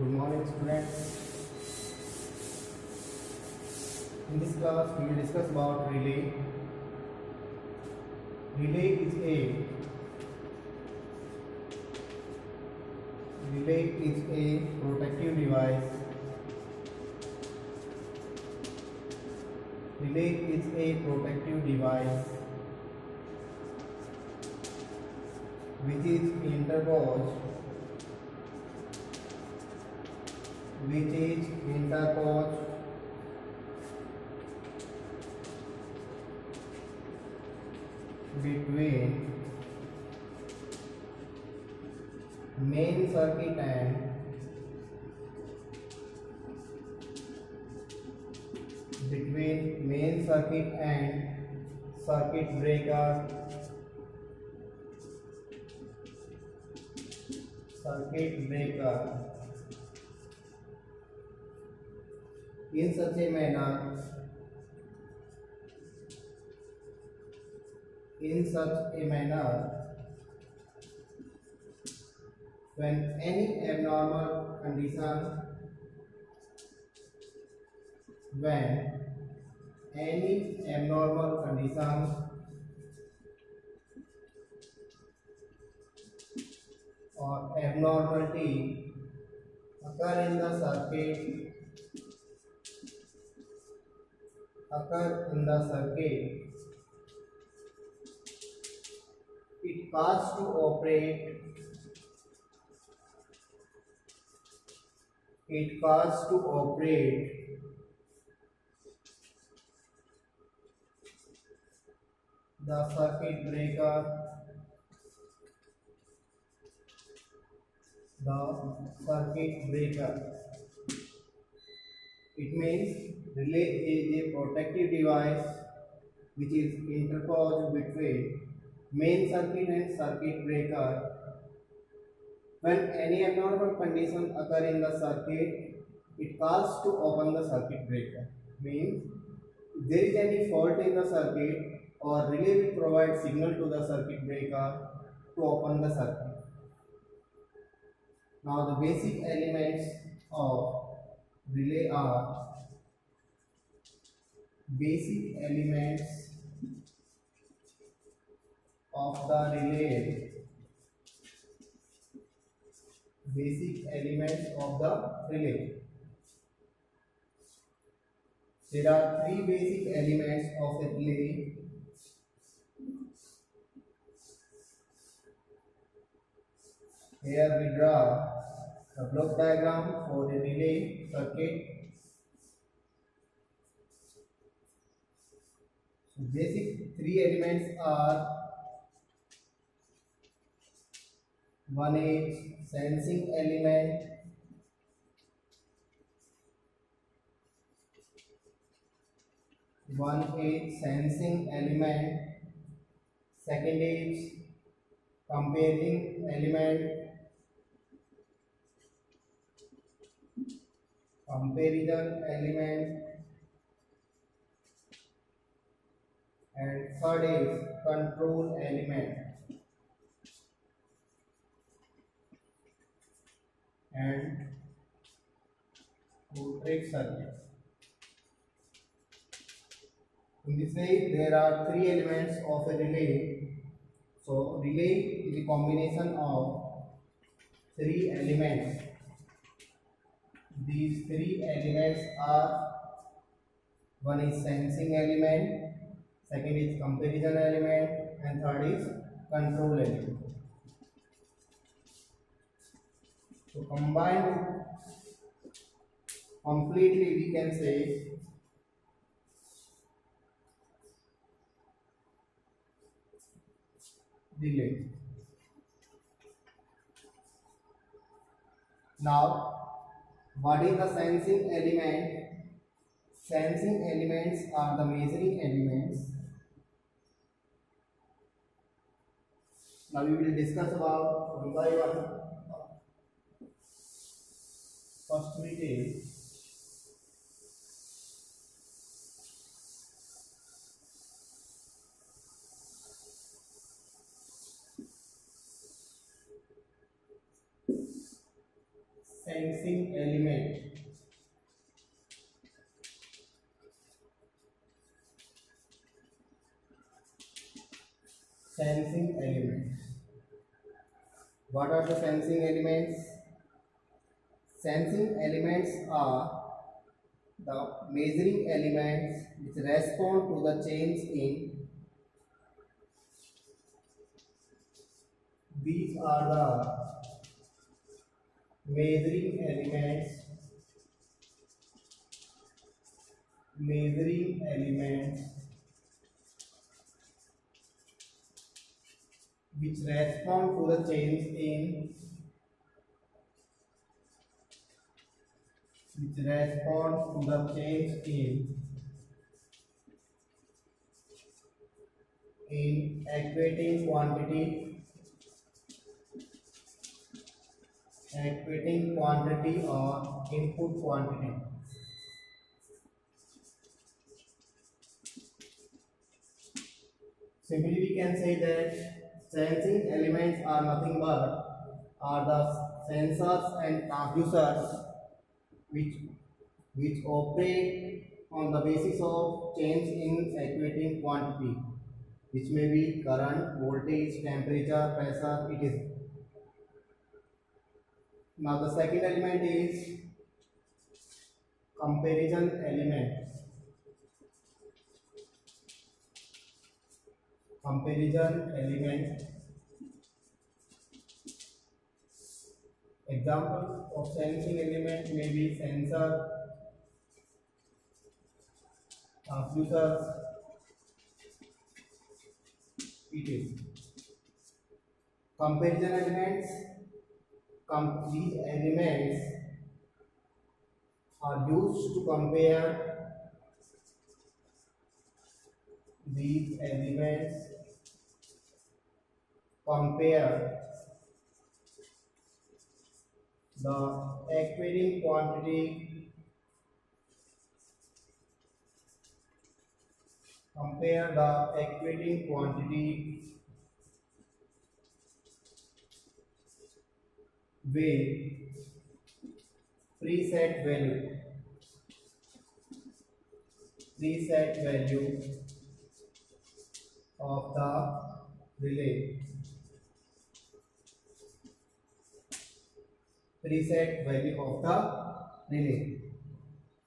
Good morning, students. In this class, we will discuss about relay. Relay is a protective device. Relay is a protective device which is interposed between main circuit and circuit breaker. In such a manner when any abnormal condition or abnormality occur in the circuit, it causes to operate the circuit breaker. It means relay is a protective device which is interposed between main circuit and circuit breaker. When any abnormal condition occur in the circuit, it calls to open the circuit breaker. Means if there is any fault in the circuit, or relay will provide signal to the circuit breaker to open the circuit. Now the basic elements of relay are basic elements of the relay. There are three basic elements of a relay. Here we draw the block diagram for the relay circuit. So basic three elements are: one is sensing element, second is comparison element, and third is control element. And voltage circuit. In this way, there are three elements of a relay. So relay is a combination of three elements. These three elements are: one is sensing element, second is comparison element, and third is control element. So combined completely, we can say relay. Now, what is the sensing element? Sensing elements are the measuring elements. Now we will discuss about one by one. First we take sensing element. Sensing elements. What are the sensing elements? Sensing elements are the measuring elements which respond to the change in. These are the measuring elements which respond to the change in equating quantity or input quantity. Simply we can say that sensing elements are nothing but are the sensors and transducers which operate on the basis of change in equating quantity, which may be current, voltage, temperature, pressure. It is. Now the second element is comparison element. Example of sensing element may be sensor, transducer. It is. Comparison elements. These elements are used to compare. These elements compare the equating quantity with preset value of the relay.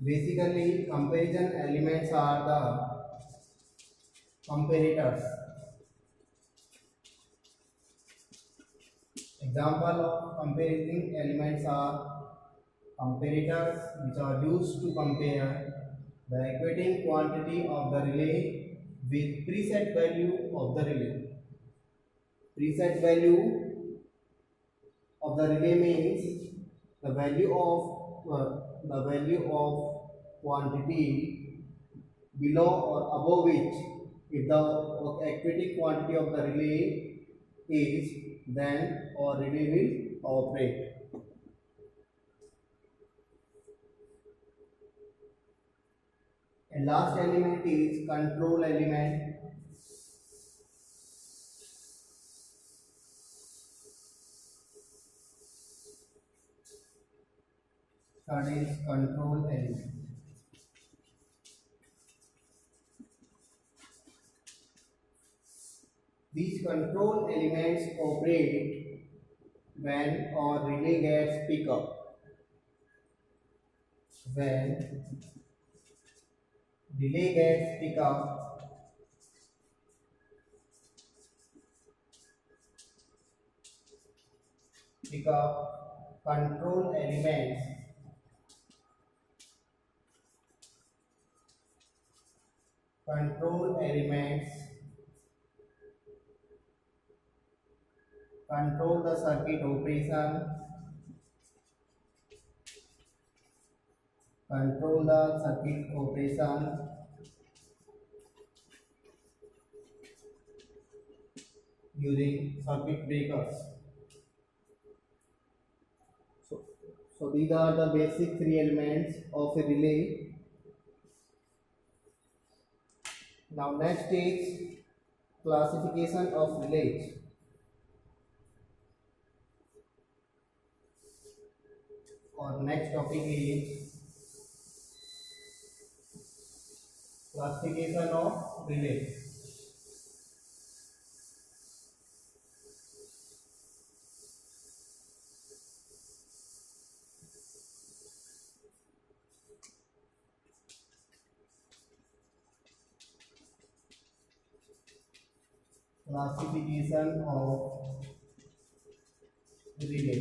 Basically, comparison elements are the comparators. Example of comparing elements are comparators which are used to compare the equating quantity of the relay with preset value of the relay. Preset value of the relay means the value of quantity below or above which, if the equating quantity of the relay is, then our relay will operate. And last element is control element. Third is control element. These control elements operate when our relay gets pick up. When relay gets pick up, control elements control the circuit operation, using circuit breakers. So these are the basic three elements of a relay. Now next is classification of relays. और next topic is classification of relay. Classification of relay.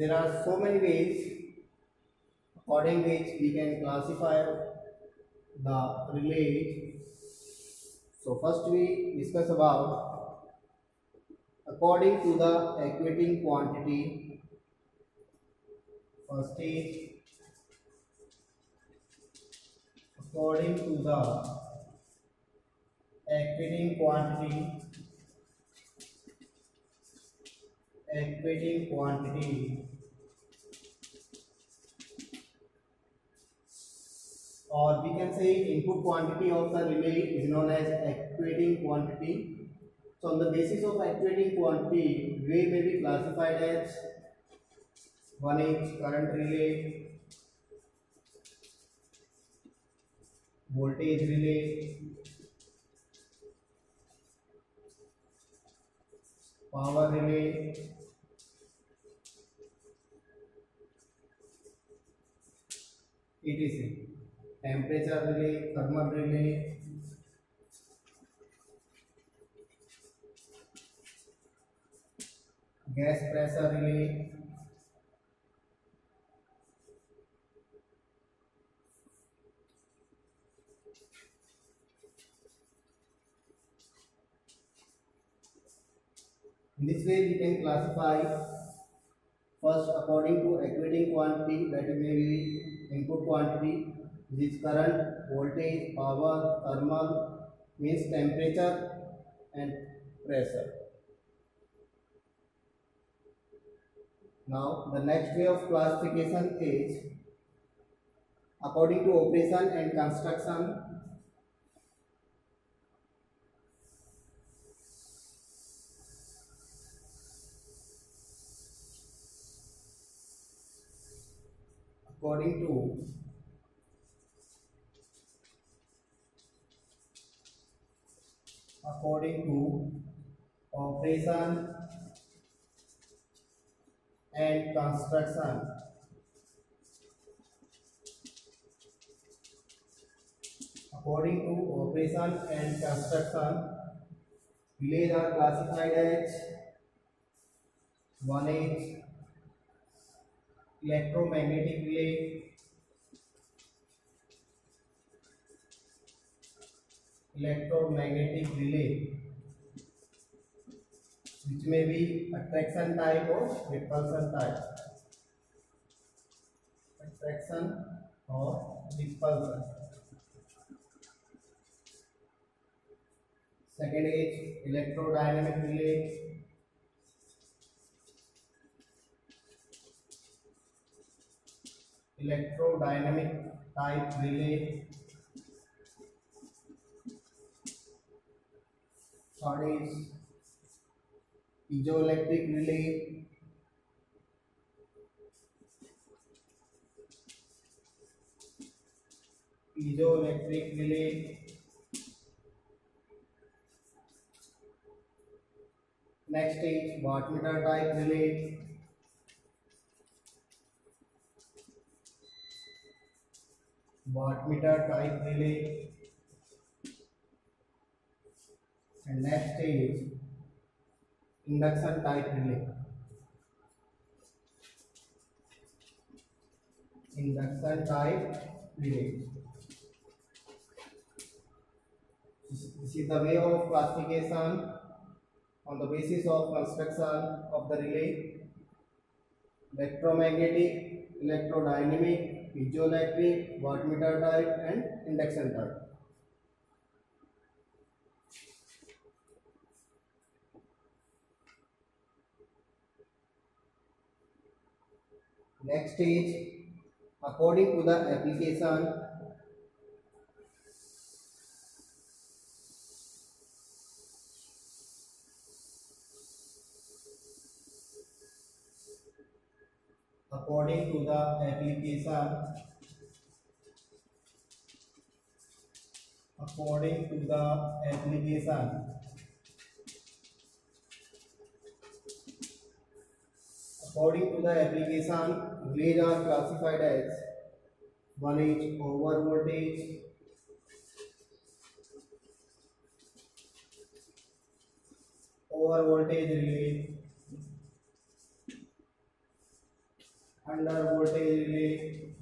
There are so many ways according which we can classify the relay. So first we discuss about according to the equating quantity. First is according to the equating quantity. Equating quantity, or we can say input quantity of the relay is known as equating quantity. So on the basis of equating quantity, relay may be classified as 1H current relay, voltage relay, power relay, etc. Temperature relay, thermal relay, gas pressure relay, in this way we can classify first according to equating quantity, that may be input quantity, which is current, voltage, power, thermal means temperature and pressure. Now the next way of classification is according to operation and construction. According to operation and construction. According to operation and construction, relays are classified as 1H electromagnetic relay, which may be attraction type or repulsion type. Attraction or repulsion. Second is electrodynamic relay. Electrodynamic type relay. Third is piezoelectric relay. Piezoelectric relay. Next is wattmeter type relay. Wattmeter type relay. And next is induction type relay. Induction type relay. This is the way of classification on the basis of construction of the relay: electromagnetic, electrodynamic, piezoelectric, wattmeter type, and induction type. Next is according to the application. according to the application, according to the application, according to the application, relays are classified as one is over voltage, relay, under voltage relay,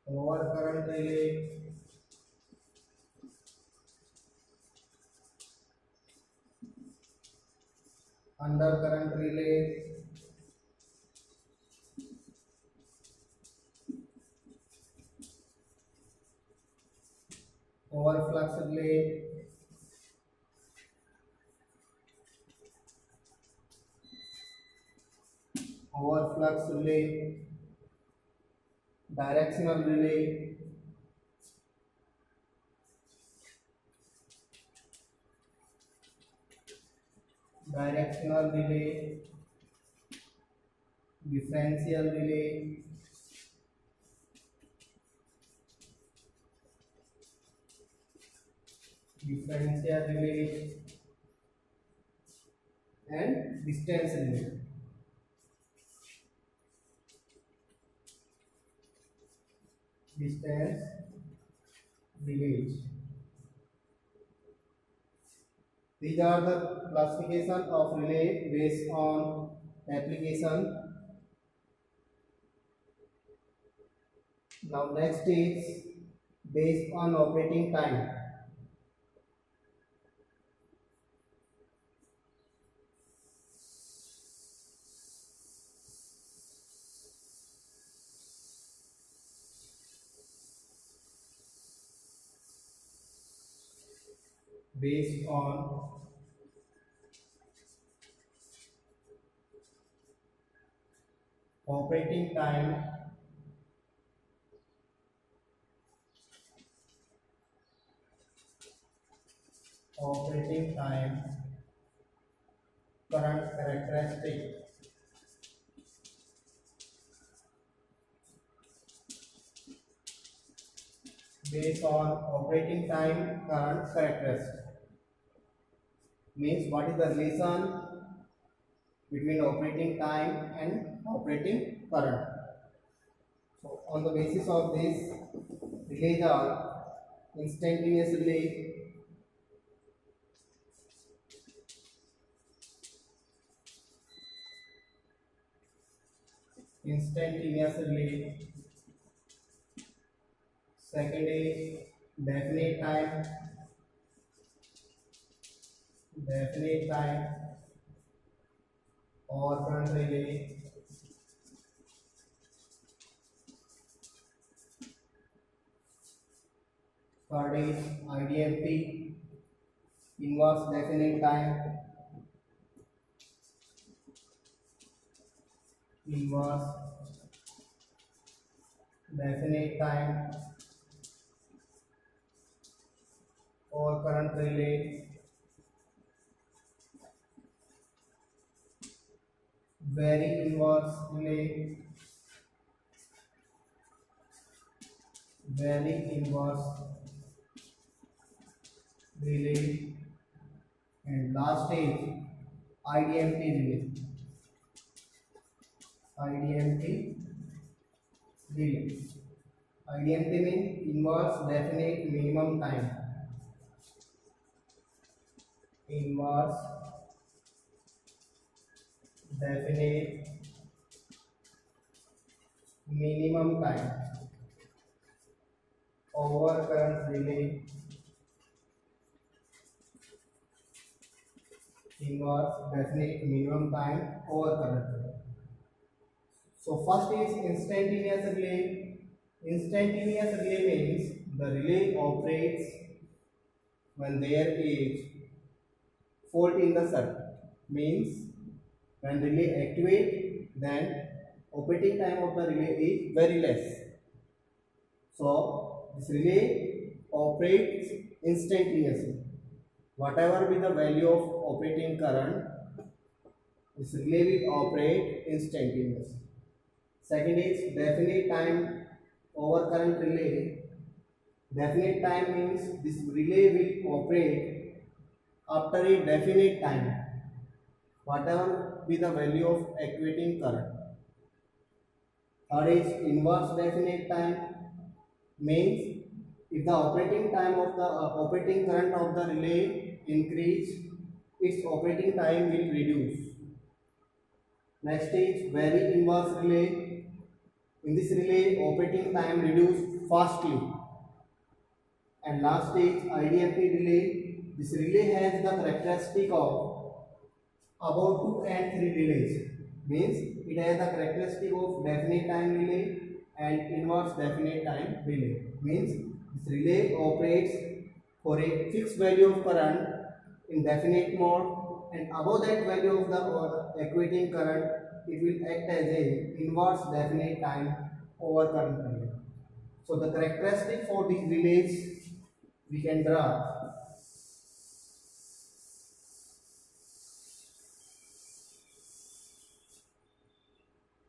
over current relay, under current relay, over flux relay, over flux relay, directional relay, directional relay, differential relay, differential relay, and distance relay. Distance relays. These are the classification of relay based on application. Now next is based on operating time. Based on operating time, operating time, current characteristic. Based on operating time, current characteristic. Means what is the relation between operating time and operating current. So on the basis of this, relays are instantaneous relay, instantaneous relay. Second is definite time, definite time, or current relay. Third is IDMT, inverse definite time, inverse definite time, or current relay. Very inverse relay, very inverse relay, and last is IDMT relay. IDMT relay. IDMT means inverse definite minimum time. Inverse definite minimum time over current relay. Inverse definite minimum time over current relay. So first is instantaneous relay. Instantaneous relay means the relay operates when there is fault in the circuit. Means when relay activate, then operating time of the relay is very less. So this relay operates instantaneously. whatever be the value of operating current, this relay will operate instantaneously. Second is definite time over current relay. Definite time means this relay will operate after a definite time, whatever be the value of activating current. Third is inverse definite time, means if the operating time of the operating current of the relay increase, its operating time will reduce. Next is very inverse relay. In this relay, operating time reduced fastly. And last is IDFT relay. This relay has the characteristic of about 2 and 3 relays. Means it has the characteristic of definite time relay and inverse definite time relay. Means this relay operates for a fixed value of current in definite mode, and above that value of the equating current, it will act as a inverse definite time over current relay. So the characteristic for these relays we can draw.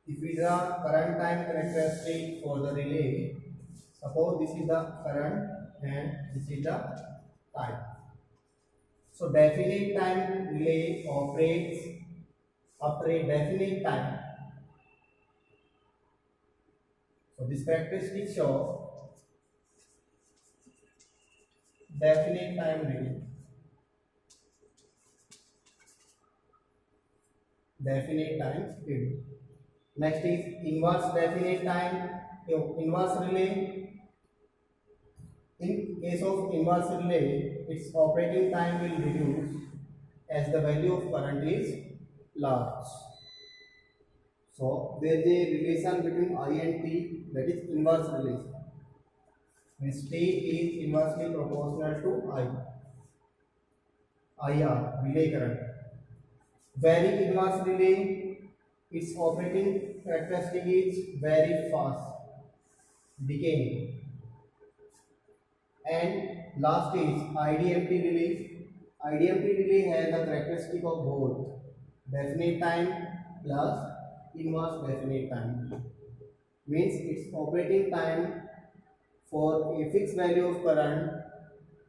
If we draw current time characteristic for the relay, suppose this is the current and this is the time. So definite time relay operates after a definite time. So this characteristic shows definite time relay. Definite time relay. Next is inverse definite time. Inverse relay. In case of inverse relay, its operating time will reduce as the value of current is large. So there is a relation between I and T, that is inverse relation. Means T is inversely proportional to I. IR, relay current. Very inverse relay, its operating characteristic is very fast, decaying. And last is IDMT relay. IDMT relay has the characteristic of both definite time plus inverse definite time. Means its operating time for a fixed value of current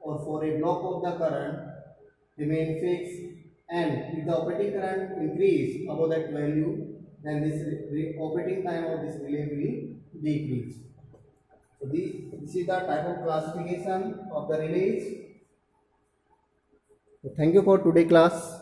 or for a block of the current remain fixed, and if the operating current increase above that value, then this operating time of this relay will decrease. So this is the type of classification of the relays. So thank you for today class.